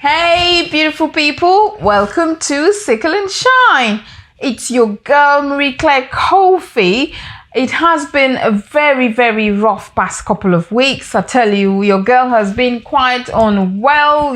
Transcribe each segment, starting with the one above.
Hey beautiful people, welcome to Sickle and Shine. It's your girl marieckofi. It has been a very rough past couple of weeks. I tell you, your girl has been quite unwell,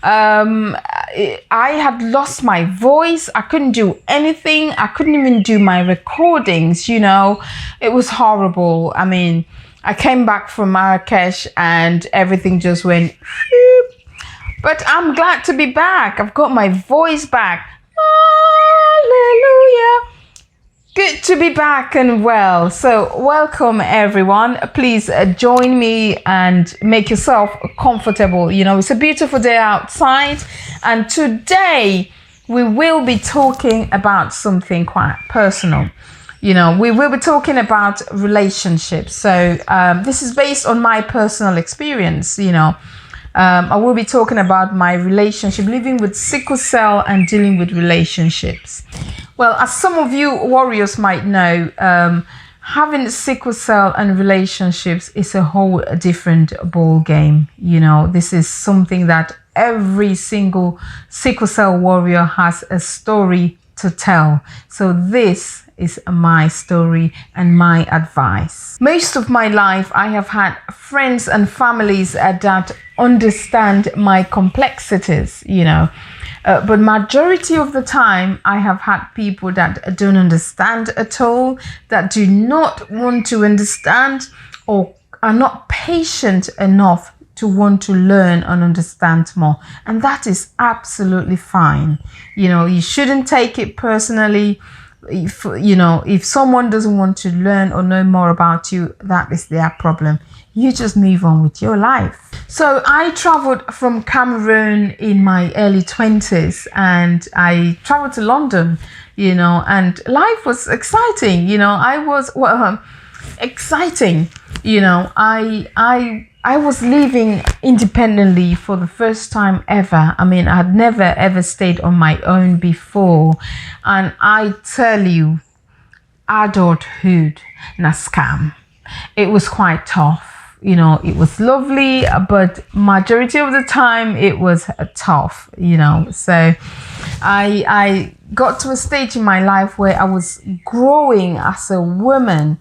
I had lost my voice. I couldn't do anything. I couldn't even do my recordings, It was horrible. I mean, I came back from Marrakesh and everything just went whoop. But I'm glad to be back. I've got my voice back. Hallelujah. Good to be back and well. So welcome everyone. Please join me and make yourself comfortable. It's a beautiful day outside. And today we will be talking about something quite personal. We will be talking about relationships. So this is based on my personal experience, I will be talking about my relationship, living with sickle cell and dealing with relationships. Well, as some of you warriors might know, having sickle cell and relationships is a whole different ball game. This is something that every single sickle cell warrior has a story to tell. So this is my story and my advice. Most of my life, I have had friends and families that understand my complexities, but majority of the time, I have had people that don't understand at all, that do not want to understand or are not patient enough to want to learn and understand more. And that is absolutely fine. You shouldn't take it personally. If someone doesn't want to learn or know more about you, that is their problem. You just move on with your life. So I traveled from Cameroon in my early 20s and I traveled to London, and life was exciting. Exciting. I was living independently for the first time ever. I mean, I had never ever stayed on my own before. And I tell you, adulthood and a scam. It was quite tough. It was lovely, but majority of the time it was tough, So I got to a stage in my life where I was growing as a woman.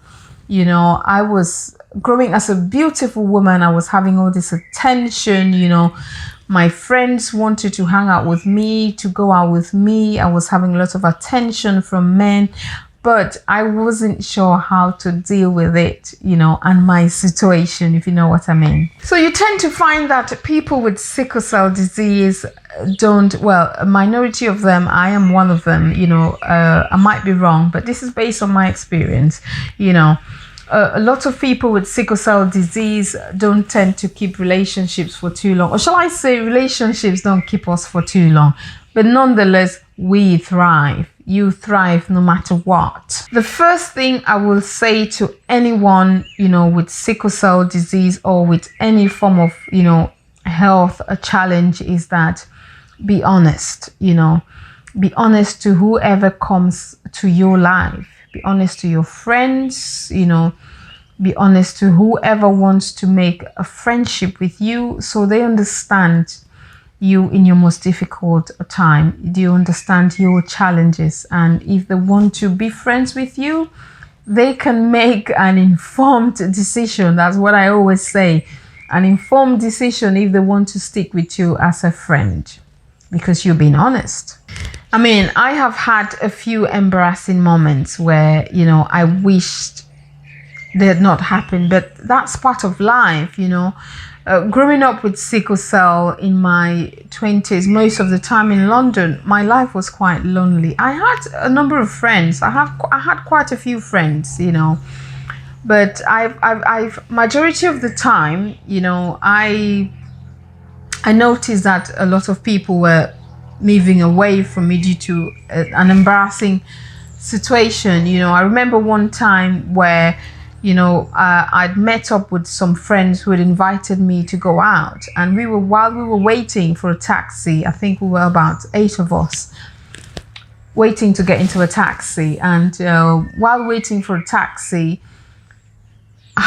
I was growing as a beautiful woman. I was having all this attention, My friends wanted to hang out with me, to go out with me. I was having a lot of attention from men, but I wasn't sure how to deal with it, and my situation, if you know what I mean. So you tend to find that people with sickle cell disease a minority of them, I am one of them, I might be wrong, but this is based on my experience, A lot of people with sickle cell disease don't tend to keep relationships for too long. Or shall I say relationships don't keep us for too long. But nonetheless, we thrive. You thrive no matter what. The first thing I will say to anyone, with sickle cell disease or with any form of, health challenge is that be honest, Be honest to whoever comes to your life. Be honest to your friends, Be honest to whoever wants to make a friendship with you so they understand you in your most difficult time. Do you understand your challenges? And if they want to be friends with you, they can make an informed decision. That's what I always say. An informed decision if they want to stick with you as a friend, because you've been honest. I mean, I have had a few embarrassing moments where, I wished they had not happened, but that's part of life, Growing up with sickle cell in my 20s, most of the time in London, my life was quite lonely. I had a number of friends. I had quite a few friends, but I've majority of the time, I noticed that a lot of people were moving away from me due to an embarrassing situation. I remember one time where I'd met up with some friends who had invited me to go out, and while we were waiting for a taxi, I think we were about 8 of us waiting to get into a taxi, and while waiting for a taxi,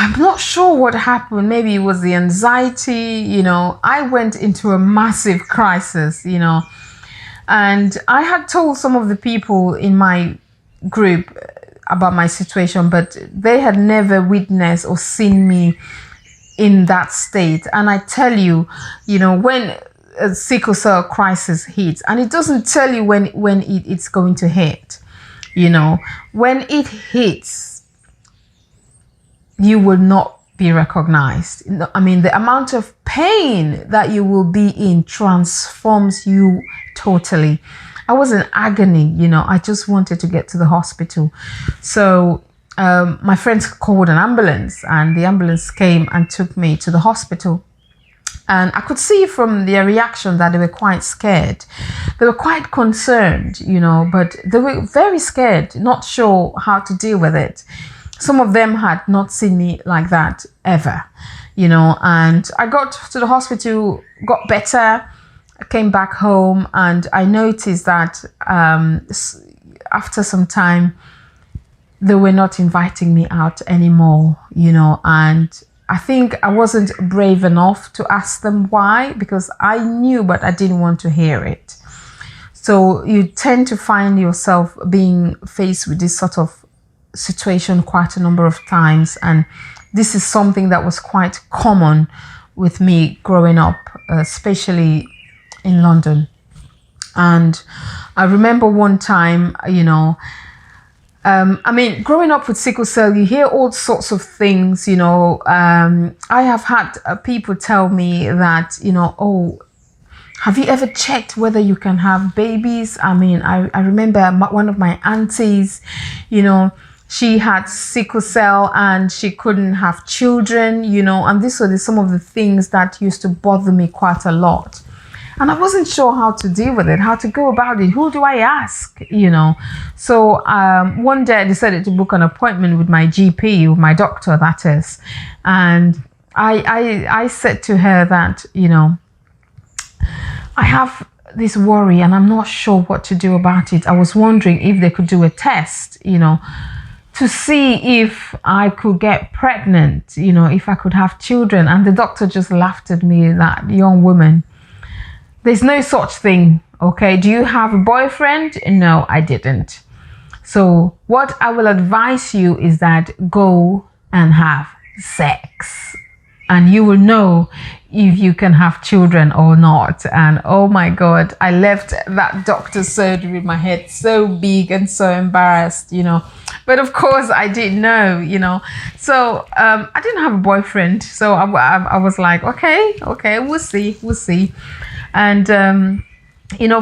I'm not sure what happened. Maybe it was the anxiety, I went into a massive crisis, and I had told some of the people in my group about my situation, but they had never witnessed or seen me in that state. And I tell you, when a sickle cell crisis hits, and it doesn't tell you when it's going to hit, when it hits, you will not be recognized. I mean, the amount of pain that you will be in transforms you totally. I was in agony, I just wanted to get to the hospital. So my friends called an ambulance, and the ambulance came and took me to the hospital. And I could see from their reaction that they were quite scared. They were quite concerned, but they were very scared, not sure how to deal with it. Some of them had not seen me like that ever, and I got to the hospital, got better. I came back home, and I noticed that after some time, they were not inviting me out anymore, and I think I wasn't brave enough to ask them why, because I knew, but I didn't want to hear it. So you tend to find yourself being faced with this sort of situation quite a number of times, and this is something that was quite common with me growing up, especially in London. And I remember one time, growing up with sickle cell, you hear all sorts of things, I have had people tell me that, oh, have you ever checked whether you can have babies? I remember one of my aunties, she had sickle cell and she couldn't have children, and these were some of the things that used to bother me quite a lot. And I wasn't sure how to deal with it, how to go about it. Who do I ask, So one day I decided to book an appointment with my GP, with my doctor, that is. And I said to her that, I have this worry and I'm not sure what to do about it. I was wondering if they could do a test, to see if I could get pregnant, if I could have children. And the doctor just laughed at me, that young woman. There's no such thing, okay? Do you have a boyfriend? No, I didn't. So what I will advise you is that go and have sex, and you will know if you can have children or not. And oh my God, I left that doctor's surgery with my head so big and so embarrassed, But of course I didn't know, So I didn't have a boyfriend. So I was like, okay, we'll see. And,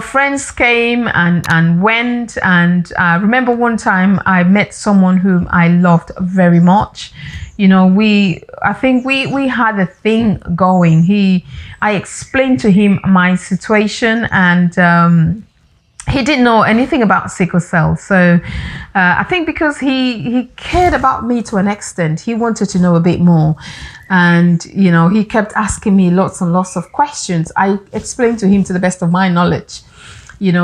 friends came and went. And I remember one time I met someone whom I loved very much. I think we had a thing going. I explained to him my situation, and he didn't know anything about sickle cell. So I think because he cared about me to an extent, he wanted to know a bit more. And, he kept asking me lots and lots of questions. I explained to him to the best of my knowledge,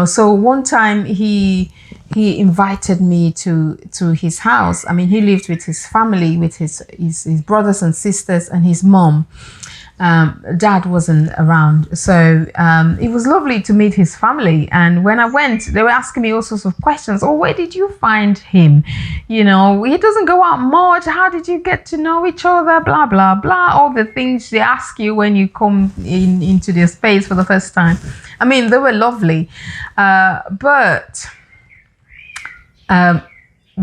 So one time he invited me to his house. He lived with his family, with his brothers and sisters and his mom. Dad wasn't around. So it was lovely to meet his family. And when I went, they were asking me all sorts of questions. Oh, where did you find him? He doesn't go out much. How did you get to know each other? Blah, blah, blah. All the things they ask you when you come into their space for the first time. They were lovely. But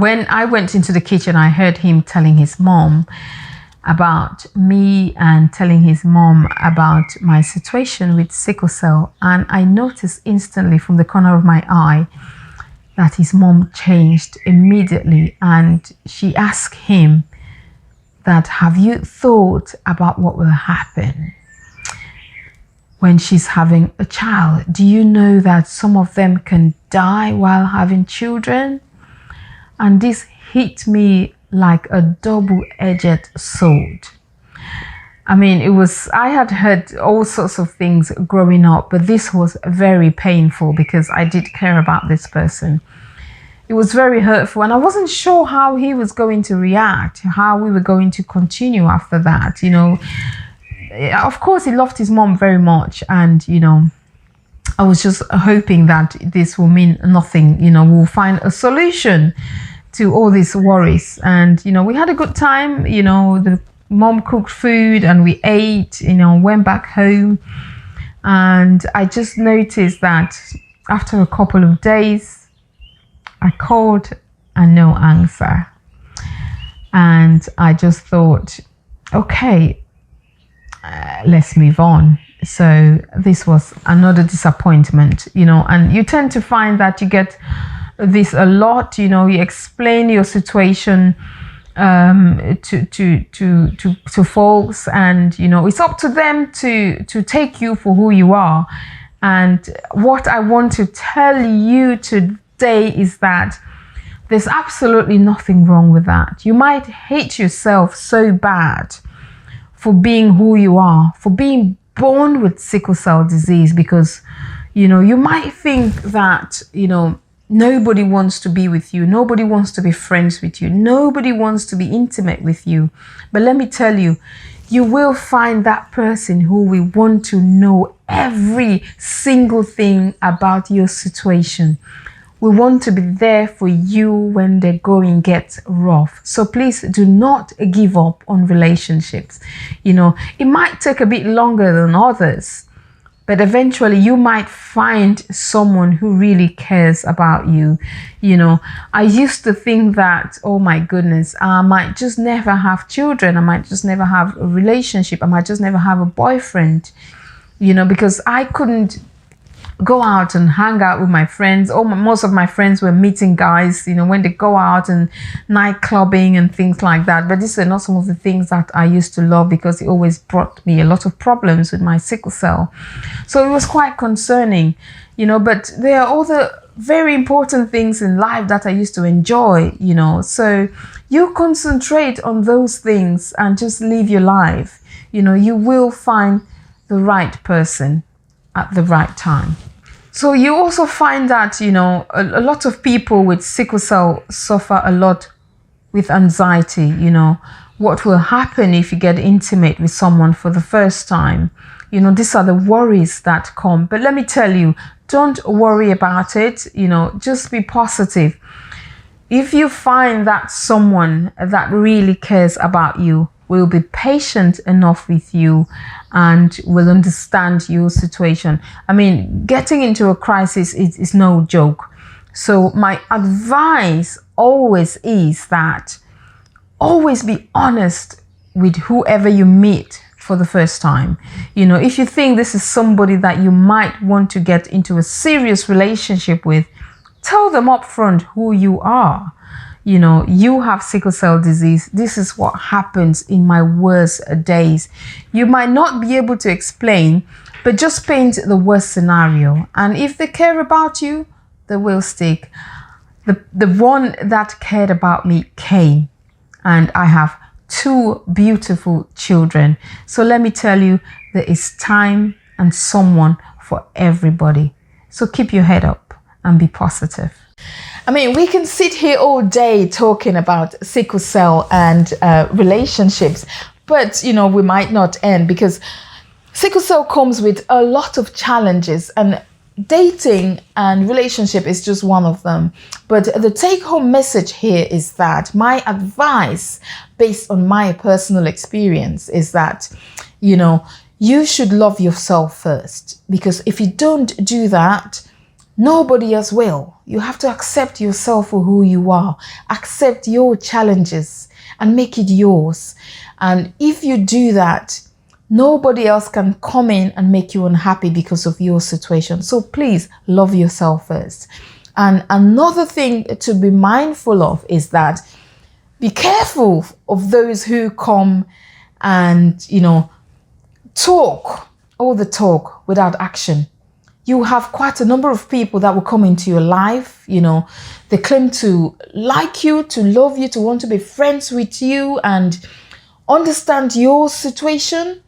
when I went into the kitchen, I heard him telling his mom about me and telling his mom about my situation with sickle cell. And I noticed instantly from the corner of my eye that his mom changed immediately. And she asked him that, have you thought about what will happen when she's having a child? Do you know that some of them can die while having children? And this hit me like a double-edged sword. I had heard all sorts of things growing up, but this was very painful because I did care about this person. it was very hurtful, and I wasn't sure how he was going to react, how we were going to continue after that. Of course, he loved his mom very much, and I was just hoping that this will mean nothing. We'll find a solution to all these worries. And we had a good time. The mom cooked food and we ate. Went back home, and I just noticed that after a couple of days, I called and no answer. And I just thought, okay, let's move on. So this was another disappointment, and you tend to find that you get this a lot. You explain your situation to folks, and it's up to them to take you for who you are. And what I want to tell you today is that there's absolutely nothing wrong with that. You might hate yourself so bad for being who you are, for being born with sickle cell disease, because you might think that nobody wants to be with you, nobody wants to be friends with you, nobody wants to be intimate with you. But let me tell you, you will find that person who will want to know every single thing about your situation. We want to be there for you when the going gets rough. So please do not give up on relationships. It might take a bit longer than others, but eventually you might find someone who really cares about you. I used to think that, oh my goodness, I might just never have children. I might just never have a relationship. I might just never have a boyfriend, because I couldn't go out and hang out with my friends. Most of my friends were meeting guys, when they go out and night clubbing and things like that. But these are not some of the things that I used to love, because it always brought me a lot of problems with my sickle cell. So it was quite concerning, but there are other very important things in life that I used to enjoy, So you concentrate on those things and just live your life. You will find the right person at the right time. So you also find that, a lot of people with sickle cell suffer a lot with anxiety. What will happen if you get intimate with someone for the first time? These are the worries that come. But let me tell you, don't worry about it. Just be positive. If you find that someone that really cares about you, will be patient enough with you and will understand your situation. I mean, getting into a crisis is no joke. So my advice always is that always be honest with whoever you meet for the first time. If you think this is somebody that you might want to get into a serious relationship with, tell them up front who you are. You have sickle cell disease. This is what happens in my worst days. You might not be able to explain, but just paint the worst scenario. And if they care about you, they will stick. The one that cared about me came, and I have 2 beautiful children. So let me tell you, there is time and someone for everybody. So keep your head up and be positive. I mean, we can sit here all day talking about sickle cell and relationships, but, we might not end, because sickle cell comes with a lot of challenges, and dating and relationship is just one of them. But the take-home message here is that my advice, based on my personal experience, is that, you should love yourself first, because if you don't do that, nobody else will. You have to accept yourself for who you are. Accept your challenges and make it yours. And if you do that, nobody else can come in and make you unhappy because of your situation. So please love yourself first. And another thing to be mindful of is that be careful of those who come and, talk, all the talk without action. You have quite a number of people that will come into your life. They claim to like you, to love you, to want to be friends with you and understand your situation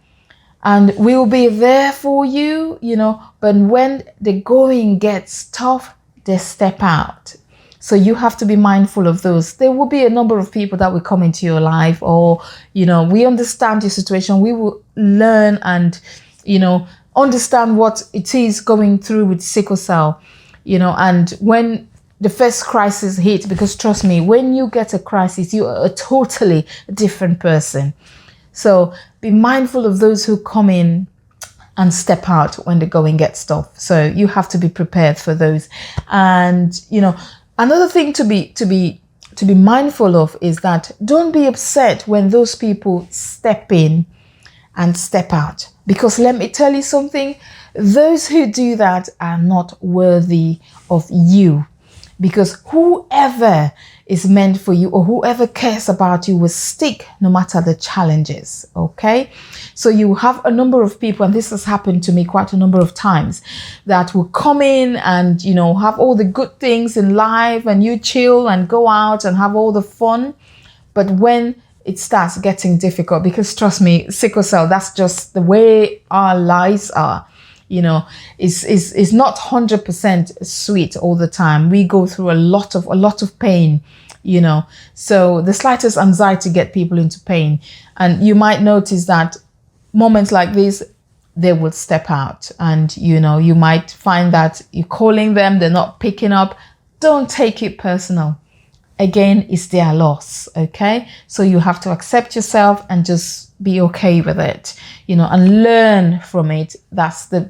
and will be there for you, But when the going gets tough, they step out. So you have to be mindful of those. There will be a number of people that will come into your life, or, we understand your situation. We will learn and, understand what it is going through with sickle cell, and when the first crisis hit, because trust me, when you get a crisis, you are a totally different person. So be mindful of those who come in and step out when the going gets tough. So you have to be prepared for those. And, another thing to be mindful of is that don't be upset when those people step in and step out. Because let me tell you something, those who do that are not worthy of you. Because whoever is meant for you, or whoever cares about you, will stick no matter the challenges, okay? So you have a number of people, and this has happened to me quite a number of times, that will come in and, have all the good things in life, and you chill and go out and have all the fun. But when it starts getting difficult, because trust me, sickle cell, that's just the way our lives are. It's not 100% sweet all the time. We go through a lot of pain, so the slightest anxiety get people into pain. And you might notice that moments like this, they will step out, and you might find that you're calling them, they're not picking up. Don't take it personal. Again, it's their loss, okay? So you have to accept yourself and just be okay with it, and learn from it. That's the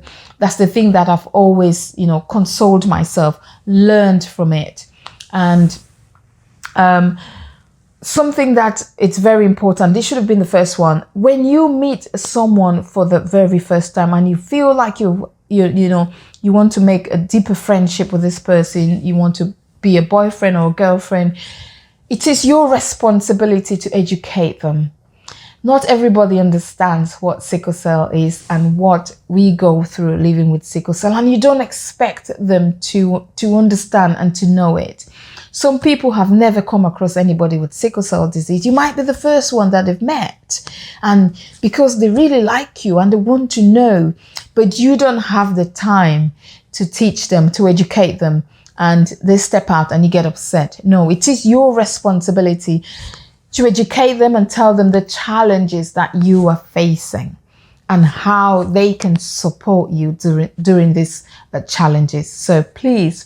thing that I've always, consoled myself, learned from it. And something that it's very important, this should have been the first one. When you meet someone for the very first time and you feel like you want to make a deeper friendship with this person, you want to be a boyfriend or a girlfriend, it is your responsibility to educate them. Not everybody understands what sickle cell is and what we go through living with sickle cell, and you don't expect them to understand and to know it. Some people have never come across anybody with sickle cell disease. You might be the first one that they've met, and because they really like you and they want to know, but you don't have the time to teach them, to educate them, and they step out and you get upset. No, it is your responsibility to educate them and tell them the challenges that you are facing and how they can support you during these challenges. So please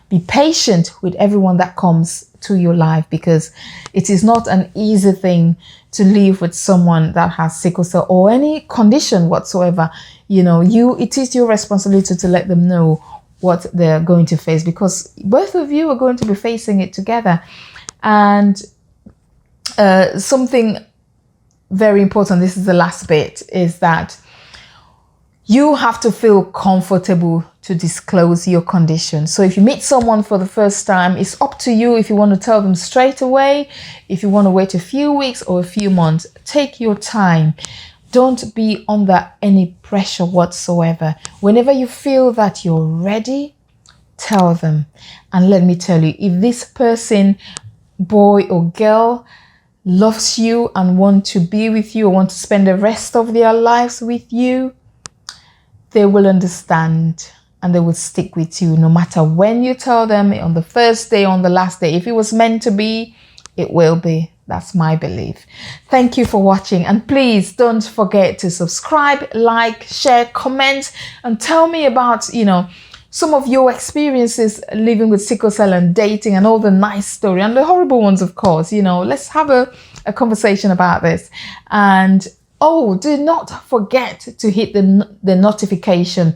be patient with everyone that comes to your life, because it is not an easy thing to live with someone that has sickle cell or any condition whatsoever. It is your responsibility to let them know what they're going to face, because both of you are going to be facing it together. And something very important, this is the last bit, is that you have to feel comfortable to disclose your condition. So if you meet someone for the first time, it's up to you if you want to tell them straight away, if you want to wait a few weeks or a few months. Take your time. Don't be under any pressure whatsoever. Whenever you feel that you're ready, tell them. And let me tell you, if this person, boy or girl, loves you and want to be with you or want to spend the rest of their lives with you, they will understand and they will stick with you no matter when you tell them, on the first day, on the last day. If it was meant to be, it will be. That's my belief. Thank you for watching, and please don't forget to subscribe, like, share, comment, and tell me about, some of your experiences living with sickle cell and dating and all the nice story and the horrible ones, of course. Let's have a conversation about this. And do not forget to hit the notification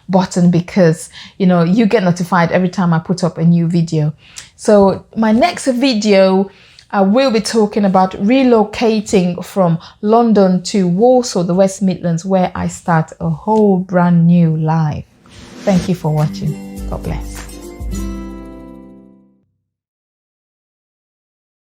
button, because you get notified every time I put up a new video. So my next video, I will be talking about relocating from London to Walsall, the West Midlands, where I start a whole brand new life. Thank you for watching. God bless.